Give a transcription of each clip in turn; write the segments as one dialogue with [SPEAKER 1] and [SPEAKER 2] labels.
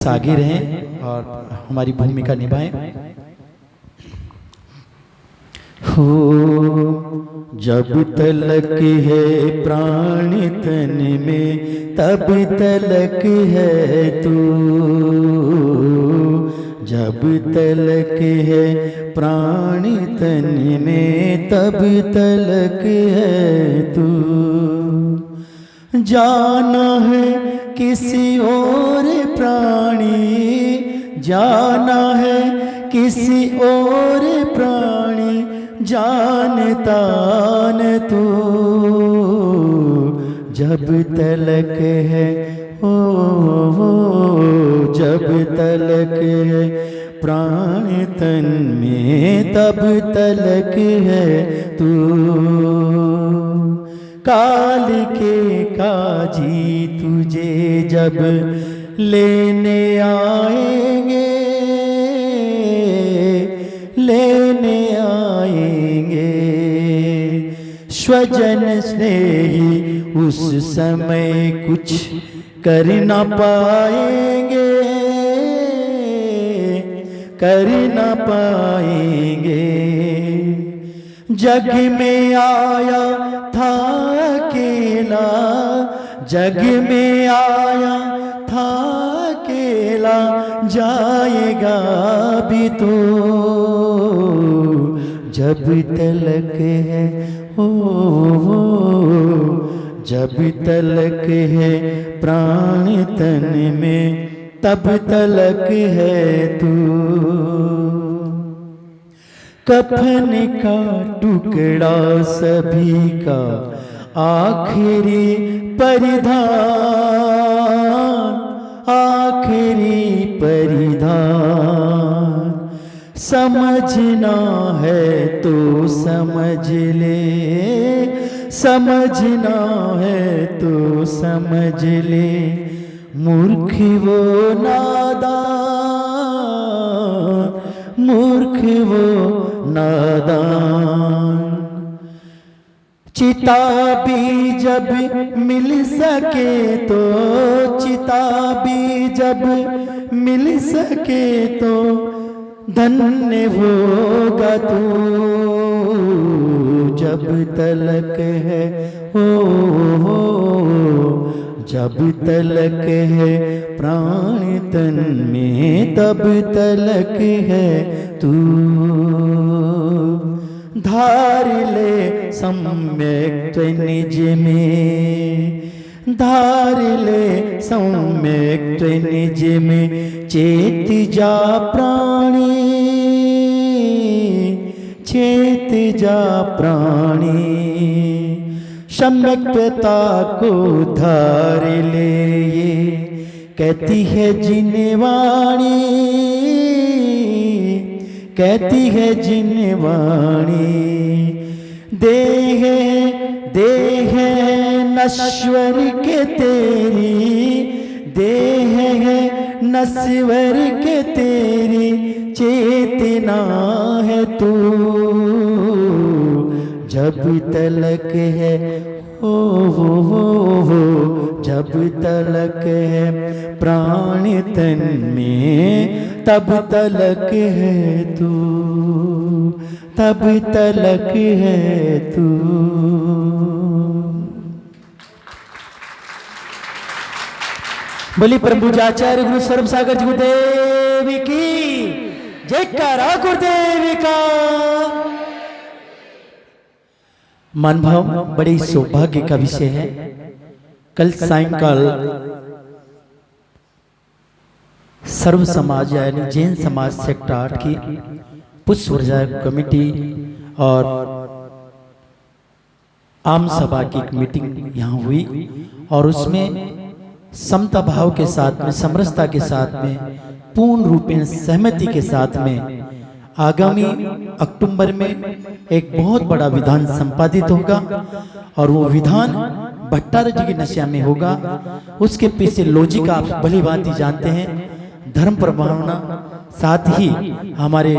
[SPEAKER 1] आगे रहें और हमारी भूमिका निभाएं। हो जब तलक है प्राण तन में तब तलक है तू, जब तलक है प्राण तन में तब तलक है तू। जाना है किसी और प्राणी, जाना है किसी और प्राणी जानता न तू, जब तलक है ओ जब तलक है प्राण तन में तब तलक है तू। काल के काजी तुझे जब लेने आएंगे, लेने आएंगे स्वजन स्नेही उस समय कुछ कर न पाएंगे, कर न पाएंगे। जग में आया था अकेला, जग में आया था अकेला जाएगा भी तो, जब तलक है ओ जब तलक है प्राण तन में तब तलक है तू। कफन का टुकड़ा सभी का आखिरी परिधान, आखिरी परिधान। समझना है तो समझ ले, समझना है तो समझ ले, मूर्ख वो नादान, मूर्ख वो नादान। चिता भी जब मिल सके तो, चिता भी जब मिल सके तो धन्य होगा तू, जब तलक है ओ जब तलक है प्राण तन में तब तलक है तू। धार ले सम्यक निज में, धार ले सम्यक निज में चेत जा प्राणी, चेत जा प्राणी। सम्यक्ता को धार ले ये कहती है जिनवाणी, कहती है जिनवाणी। देह देह नश्वर के तेरी, देह है नश्वर के तेरी चेतना है तू, जब तलक है ओ जब तलक है प्राण तन में तब तलक है तू, तब तलक है तू। बोली प्रभुजाचार्य गुरु सर्वसागर गुरुदेव की जयकारा, गुरुदेव का। मन भाव बड़े सौभाग्य का विषय है। कल सायंकाल सर्व समाज यानी जैन समाज सेक्टर 8 की पुष्प वर्जा कमेटी और आम सभा की एक मीटिंग यहाँ हुई और उसमें समता भाव के साथ में, समरसता के साथ में, पूर्ण रूपेण सहमति के साथ में आगामी अक्टूबर में एक बहुत बड़ा विधान संपादित होगा और वो विधान भट्टारक जी की नशा में होगा। उसके पीछे लॉजिक आप भली भांति जानते हैं, धर्म प्रभावना, साथ ही हमारे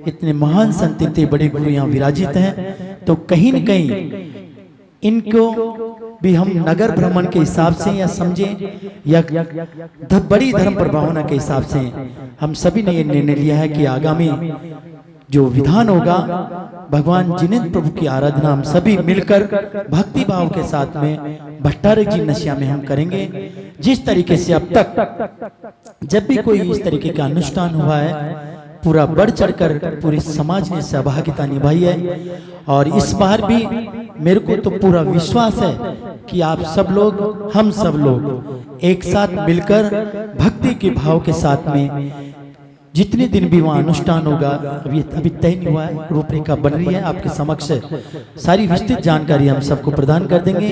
[SPEAKER 1] इतने महान संत, इतने बड़े गुरु यहाँ विराजित हैं, तो कहीं न कहीं इनको भी हम नगर भ्रमण के हिसाब से या समझें या बड़ी धर्म प्रभावना के हिसाब से हम सभी ने ये निर्णय लिया है कि आगामी जो विधान होगा भगवान जिनेंद्र प्रभु की आराधना हम सभी मिलकर भक्ति भाव के साथ में भट्टारक जी नशिया में हम करेंगे। जिस तरीके से अब तक जब भी कोई इस तरीके का अनुष्ठान हुआ है पूरा बढ़ चढ़कर पूरे समाज ने सहभागिता निभाई है। और इस बार भी मेरे को तो पूरा विश्वास है कि आप सब लोग हम सब लोग एक साथ मिलकर भक्ति के भाव के साथ में जितने दिन भी वहाँ अनुष्ठान होगा अभी तय नहीं हुआ है, रूपरेखा बन रही है, आपके समक्ष सारी विस्तृत जानकारी हम सबको प्रदान कर देंगे।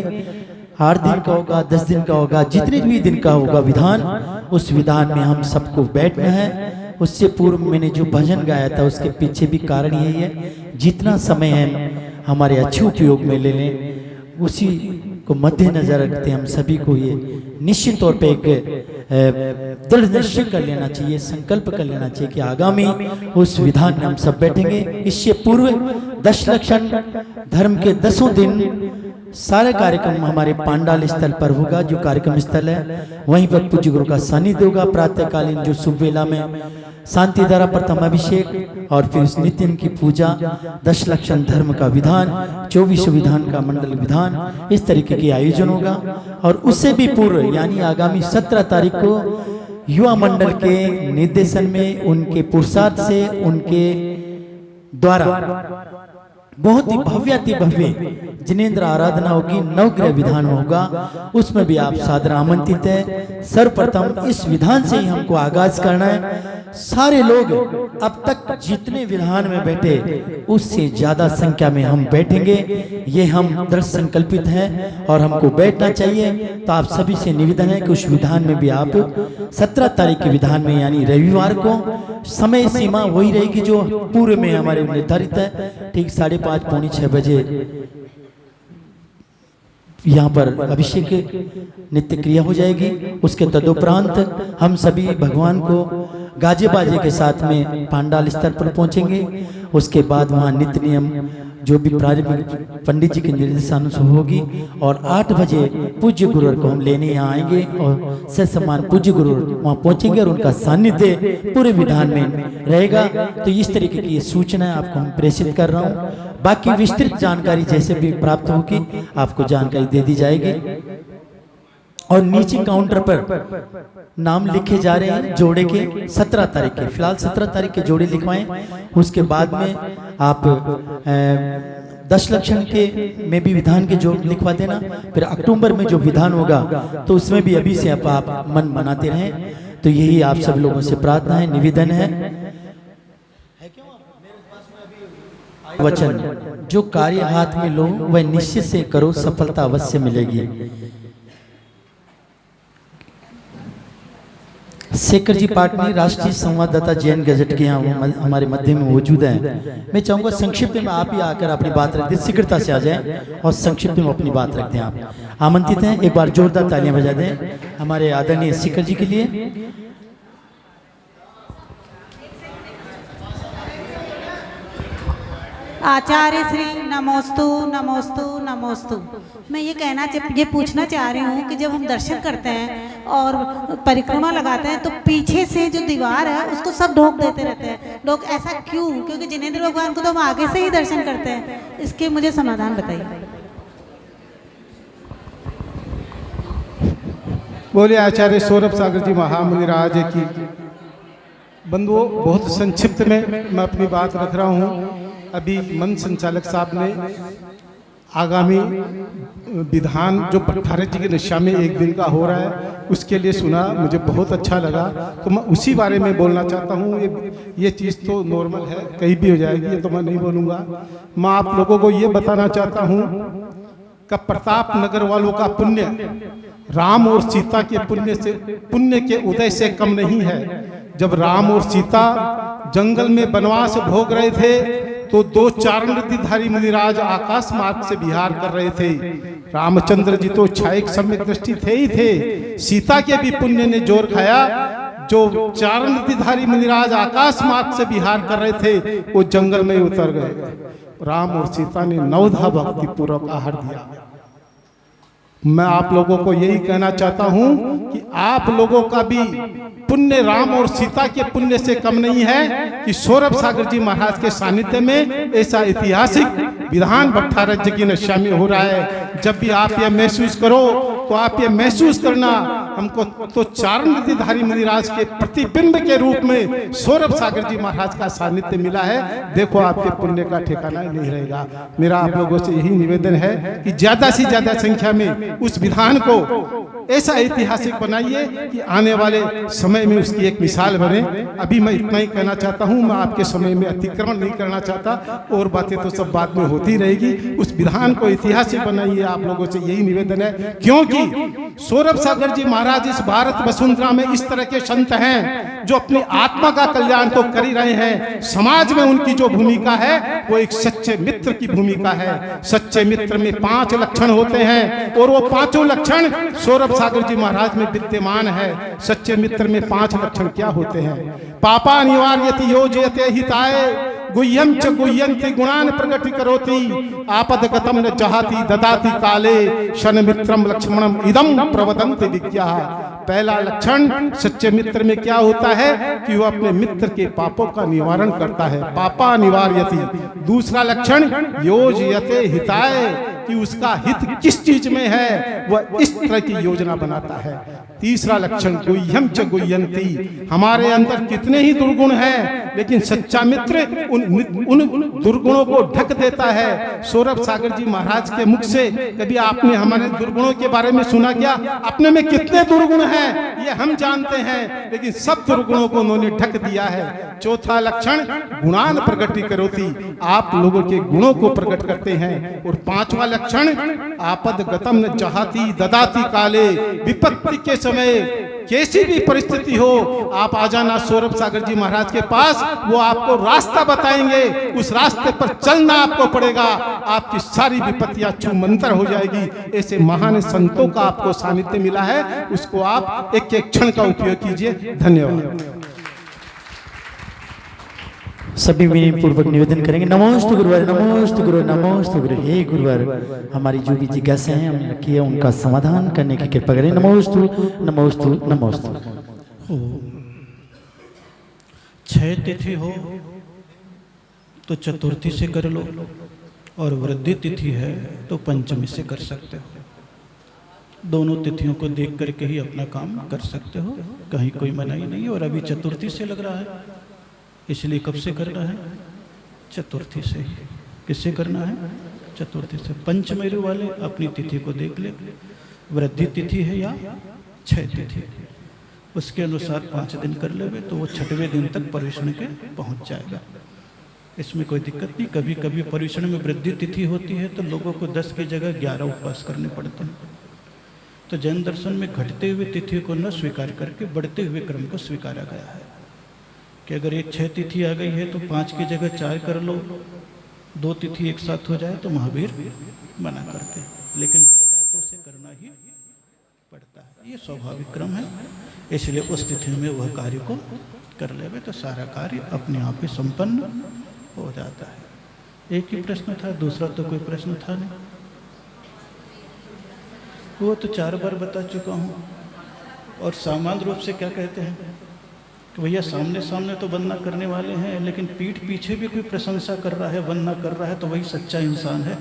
[SPEAKER 1] 8 दिन का होगा, 10 दिन का होगा, जितने भी दिन का होगा विधान, उस विधान में हम सबको बैठना है। उससे पूर्व मैंने जो भजन गाया था उसके पीछे भी कारण यही है, जितना समय है हमारे अच्छे उपयोग में ले लें, उसी को मद्देनजर रखते हम सभी को ये निश्चित तौर पे एक दृढ़ निश्चय कर लेना चाहिए, संकल्प कर लेना चाहिए कि आगामी उस विधान में हम सब बैठेंगे। इससे पूर्व 10 लक्षण धर्म के 10 दिन सारे कार्यक्रम हमारे पांडाल स्थल पर होगा, जो कार्यक्रम स्थल है वहीं पर पूज्य गुरु का सानिध्य होगा। प्रातःकालीन जो शुभ वेला में शांति धारा प्रथम अभिषेक और फिर उस नित्य की पूजा, 10 लक्षण धर्म का विधान, 24 विधान का मंडल विधान, इस तरीके के आयोजन होगा। और उससे भी पूर्व यानी आगामी 17 तारीख को युवा मंडल के निर्देशन में उनके पुरुषार्थ से उनके द्वारा बहुत ही भव्य जिनेंद्र आराधना होगी, नवग्रह विधान होगा, उसमें भी आप सादर आमंत्रित हैं। सर्वप्रथम इस विधान से ही हमको आगाज करना है। सारे लोग अब तक जितने विधान में बैठे उससे ज्यादा संख्या में हम बैठेंगे, ये हम दृढ़ संकल्पित हैं और हमको बैठना चाहिए। तो आप सभी से निवेदन है कि उस विधान में भी आप 17 तारीख के विधान में यानी रविवार को समय सीमा वही रहेगी जो पूर्व में हमारे निर्धारित है, ठीक 5:30 पौनी 6 बजे यहाँ पर अभिषेक नित्य क्रिया हो जाएगी। उसके तदुपरांत हम सभी भगवान को गाजे बाजे के साथ में पांडाल स्तर पर पहुंचेंगे। उसके बाद वहाँ नित्य नियम जो भी प्रारंभिक पंडित जी के निर्देशानुसार होगी और 8 बजे पूज्य गुरु को हम लेने यहाँ आएंगे और ससम्मान पूज्य गुरु वहाँ पहुंचेंगे और उनका सानिध्य पूरे विधान में रहेगा। तो इस तरीके की ये सूचना आपको हम प्रेषित कर रहा हूँ। बाकी विस्तृत जानकारी जैसे भी प्राप्त होगी आपको जानकारी दे दी जाएगी। और नीचे काउंटर पर नाम लिखे जा रहे हैं जोड़े के 17 तारीख के, फिलहाल 17 तारीख के जोड़े लिखवाएं। उसके बाद में आप 10 लक्षण के में भी विधान के जोड़ लिखवा देना। फिर अक्टूबर में जो विधान होगा तो उसमें भी अभी से आप मन बनाते रहें। तो यही आप सब लोगों से प्रार्थना है, निवेदन है। वचन जो कार्य हाथ में लो वह निश्चित से करो, सफलता अवश्य मिलेगी। शेखर जी पाटनी राष्ट्रीय संवाददाता जैन गजट के यहाँ हमारे मध्य में मौजूद हैं। मैं चाहूंगा संक्षिप्त में आप ही आकर अपनी बात रख दें, शीघ्रता से आ जाएं और संक्षिप्त में अपनी बात रख दें। आप आमंत्रित हैं, एक बार जोरदार तालियां बजा दें हमारे आदरणीय शेखर जी के लिए।
[SPEAKER 2] आचार्य श्री नमोस्तु नमोस्तु नमोस्तु। मैं ये पूछना चाह रही हूँ कि जब हम दर्शन करते हैं और परिक्रमा लगाते हैं तो पीछे से जो दीवार है उसको सब ढोक देते रहते हैं लोग, ऐसा क्यों? क्योंकि जिनेंद्र भगवान को तो हम आगे से ही दर्शन करते हैं, इसके मुझे समाधान बताइए।
[SPEAKER 3] बोले आचार्य सौरभ सागर जी महामुनिराज की। बंधुओं, बहुत संक्षिप्त में मैं अपनी बात रख रहा हूँ। अभी मंच संचालक साहब ने आगामी विधान जो भट्टारक जी के नशा में 1 दिन का हो रहा है उसके लिए सुना, मुझे बहुत अच्छा लगा। तो मैं उसी बारे में बोलना चाहता हूँ। ये चीज़ तो नॉर्मल है, कहीं भी हो जाएगी, ये तो मैं नहीं बोलूँगा। मैं आप लोगों को ये बताना चाहता हूँ कि प्रताप नगर वालों का पुण्य राम और सीता के पुण्य के उदय से कम नहीं है। जब राम और सीता जंगल में वनवास भोग रहे थे तो 2 चारणधारी मुनिराज आकाश मार्ग से विहार कर रहे थे। रामचंद्र जी तो क्षायिक सम्यक दृष्टि थे ही थे, सीता के भी पुण्य ने जोर खाया। जो चारणधारी मुनिराज आकाश मार्ग से विहार कर रहे थे वो जंगल में उतर गए। राम और सीता ने 9धा भक्ति पूर्वक आहार दिया। मैं आप लोगों को यही कहना चाहता हूं कि आप लोगों का भी पुण्य राम और सीता के पुण्य से कम नहीं है कि सौरभ सागर जी महाराज के सानिध्य में ऐसा ऐतिहासिक विधान भट्टारक यज्ञ में शामिल हो रहा है। जब भी आप यह महसूस करो तो आप ये महसूस करना हमको तो चारण नदीधारी मुनिराज के प्रतिबिंब के रूप में सौरभ सागर जी महाराज का सानिध्य मिला है। देखो आपके पुण्य का ठिकाना ही नहीं रहेगा। मेरा आप लोगों से यही निवेदन है कि ज्यादा से ज्यादा संख्या में उस विधान को ऐसा ऐतिहासिक बनाइए कि आने वाले समय में उसकी एक मिसाल बने। अभी मैं इतना ही कहना चाहता हूं, मैं आपके समय में अतिक्रमण नहीं करना चाहता, और बातें तो सब बाद में होती रहेगी। उस विधान को ऐतिहासिक बनाइए, आप लोगों से यही निवेदन है। क्योंकि सौरभ सागर जी महाराज इस भारत वसुंधरा में इस तरह के संत हैं जो अपनी आत्मा का कल्याण तो कर ही रहे हैं, समाज में उनकी जो भूमिका है वो एक सच्चे मित्र की भूमिका है। सच्चे मित्र में 5 लक्षण होते हैं और वो 5 लक्षण सौरभ सागर जी महाराज में विद्यमान है। सच्चे मित्र में 5 लक्षण क्या होते हैं? पापा निवार्यति योजयते हिताय, गुह्यं च गुह्यन्ति गुणान प्रगति करोति, आपदगतम न जहाति ददाति काले, शन मित्रम लक्ष्मणम इदम प्रवदन्ति विज्ञाः। पहला लक्षण सच्चे मित्र में क्या होता है कि वो अपने मित्र के पापों का निवारण करता है, पापा निवार्यति। दूसरा लक्षण योजयते हिताय, कि उसका हित किस चीज में है वह इस तरह की योजना बनाता है। तीसरा लक्षण गुह्यं च गुह्यन्ति, हमारे अंदर कितने ही दुर्गुण हैं लेकिन सच्चा मित्र उन दुर्गुणों को ढक देता है। सौरभ सागर जी महाराज के मुख से कभी आपने हमारे दुर्गुणों के बारे में सुना क्या? अपने में कितने दुर्गुण हैं ये हम जानते हैं, लेकिन सब दुर्गुणों को उन्होंने ढक दिया है। चौथा लक्षण गुणान प्रगति करोति, आप लोगों के गुणों को प्रकट करते हैं। और 5वां लक्षण आपद गतम न चाहती ददाती काले, विपत्ति के समय कैसी भी परिस्थिति हो आप आ जाना सौरभ सागर जी महाराज के पास, वो आपको रास्ता बताएंगे, उस रास्ते पर चलना आपको पड़ेगा, आपकी सारी विपत्तियां छूमंतर हो जाएगी। ऐसे महान संतों का आपको सानिध्य मिला है, उसको आप एक एक क्षण का उपयोग कीजिए। धन्यवाद।
[SPEAKER 1] सभी विनय पूर्वक निवेदन करेंगे। नमोस्तु गुरुवर, नमोस्तु गुरु, नमोस्तु गुरु। हे गुरुवर, हमारी जो भी जिज्ञासा है हमने रखी है उनका समाधान करने की कृपा करें। नमोस्तु नमोस्तु नमोस्तु।
[SPEAKER 4] 6 तिथि हो तो चतुर्थी से कर लो, और वृद्धि तिथि है तो पंचमी से कर सकते हो। दोनों तिथियों को देख करके ही अपना काम कर सकते हो, कहीं कोई मनाही नहीं। और अभी चतुर्थी से लग रहा है, इसलिए कब से करना है? चतुर्थी से ही। किससे करना है? चतुर्थी से। पंचमेरु वाले अपनी तिथि को देख ले, वृद्धि तिथि है या 6 तिथि, उसके अनुसार 5 दिन कर लेवे तो वो 6वें दिन तक पर्युषण के पहुंच जाएगा। इसमें कोई दिक्कत नहीं। कभी कभी पर्युषण में वृद्धि तिथि होती है तो लोगों को 10 की जगह 11 उपवास करने पड़ते हैं। तो जैन दर्शन में घटते हुए तिथि को न स्वीकार करके बढ़ते हुए क्रम को स्वीकारा गया है कि अगर एक 6 तिथि आ गई है तो 5 की जगह 4 कर लो, 2 तिथि एक साथ हो जाए तो महावीर मना करते हैं, लेकिन बढ़ जाए तो उसे करना ही पड़ता है। ये स्वाभाविक क्रम है, इसलिए उस तिथि में वह कार्य को कर लेवे तो सारा कार्य अपने आप ही संपन्न हो जाता है। एक ही प्रश्न था, दूसरा तो कोई प्रश्न था नहीं। वो तो 4 बार बता चुका हूँ। और सामान्य रूप से क्या कहते हैं कि भैया सामने सामने तो वंदना करने वाले हैं, लेकिन पीठ पीछे भी कोई प्रशंसा कर रहा है, वंदना कर रहा है, तो वही सच्चा इंसान है।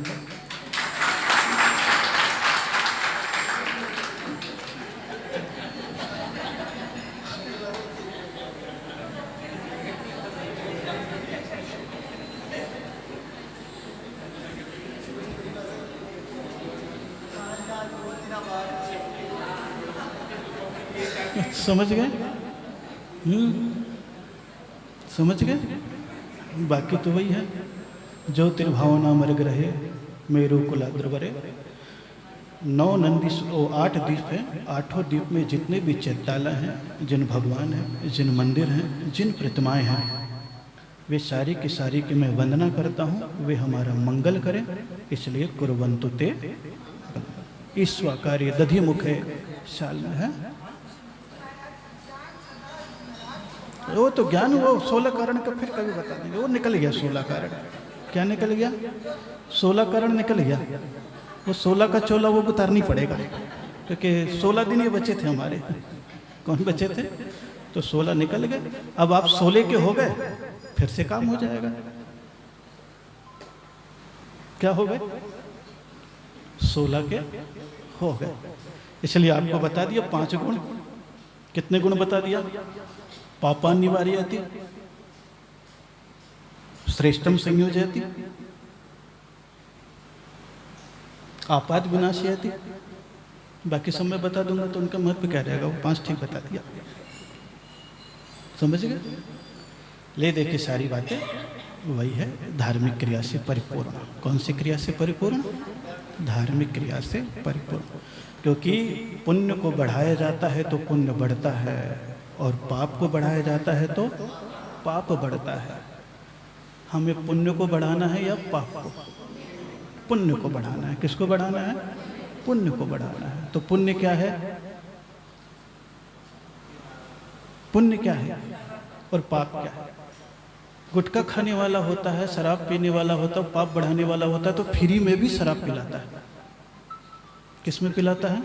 [SPEAKER 4] समझ गए? समझ गए? बाकी तो वही है, ज्योतिर्भावना मर्ग रहे मेरु कुलाद्रवरे। 9 नंदी 8 द्वीप हैं, 8 द्वीप में जितने भी चैत्यालय हैं, जिन भगवान हैं, जिन मंदिर हैं, जिन प्रतिमाएं हैं, वे सारी की सारी की मैं वंदना करता हूँ, वे हमारा मंगल करें। इसलिए कुर्वन्तु ते ईश्वकारी दधि मुखे शाल में है। वो तो ज्ञान, वो 16 कारण का फिर कभी बता देंगे। वो निकल गया 16 कारण। क्या निकल गया? 16 कारण निकल गया। वो 16 का चोला वो उतारनी पड़ेगा, क्योंकि 16 दिन ये बचे थे हमारे। कौन बचे थे? तो 16 निकल गए। अब आप 16 के हो गए, फिर से काम हो जाएगा। क्या हो गए? 16 के हो गए। इसलिए आपको बता दिया 5 गुण। कितने गुण बता दिया? पापा निवार्यति, श्रेष्ठम संयोजयति, आपात विनाशयति। बाकी सब मैं बता दूंगा तो उनका महत्व क्या रहेगा, वो 5 ठीक बता दिया। समझ गए? ले देखिए सारी बातें वही है, धार्मिक क्रिया से परिपूर्ण। कौन सी क्रिया से परिपूर्ण? धार्मिक क्रिया से परिपूर्ण। क्योंकि पुण्य को बढ़ाया जाता है तो पुण्य बढ़ता है, और पाप को बढ़ाया जाता है तो पाप बढ़ता है। हमें पुण्य को बढ़ाना है या पाप को? पुण्य को बढ़ाना है। किसको बढ़ाना है? पुण्य को बढ़ाना है। तो पुण्य क्या है? पुण्य क्या है और पाप क्या है? गुटखा खाने वाला होता है, शराब पीने वाला होता है, पाप बढ़ाने वाला होता है, तो फ्री में भी शराब पिलाता है। किस में पिलाता है?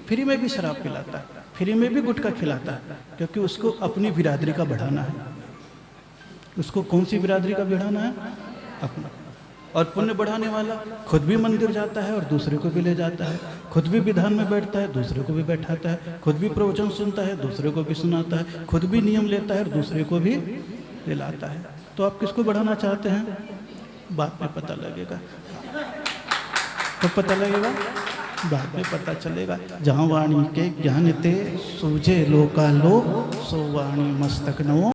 [SPEAKER 4] फ्री में भी शराब पिलाता है, फ्री में भी गुटखा खिलाता है, क्योंकि उसको अपनी बिरादरी का बढ़ाना है। उसको कौन सी बिरादरी का बढ़ाना है? अपना। और पुण्य बढ़ाने वाला खुद भी मंदिर जाता है और दूसरे को भी ले जाता है, खुद भी विधान में बैठता है, दूसरे को भी बैठाता है, खुद भी प्रवचन सुनता है, दूसरे को भी सुनाता है, खुद भी नियम लेता है और दूसरे को भी दिलाता है। तो आप किसको बढ़ाना चाहते हैं? बाद में पता लगेगा। तो पता लगेगा, बाद में पता चलेगा। जहाँ वाणी के ज्ञान ते सूझे लोका लो, सो वाणी मस्तक नो।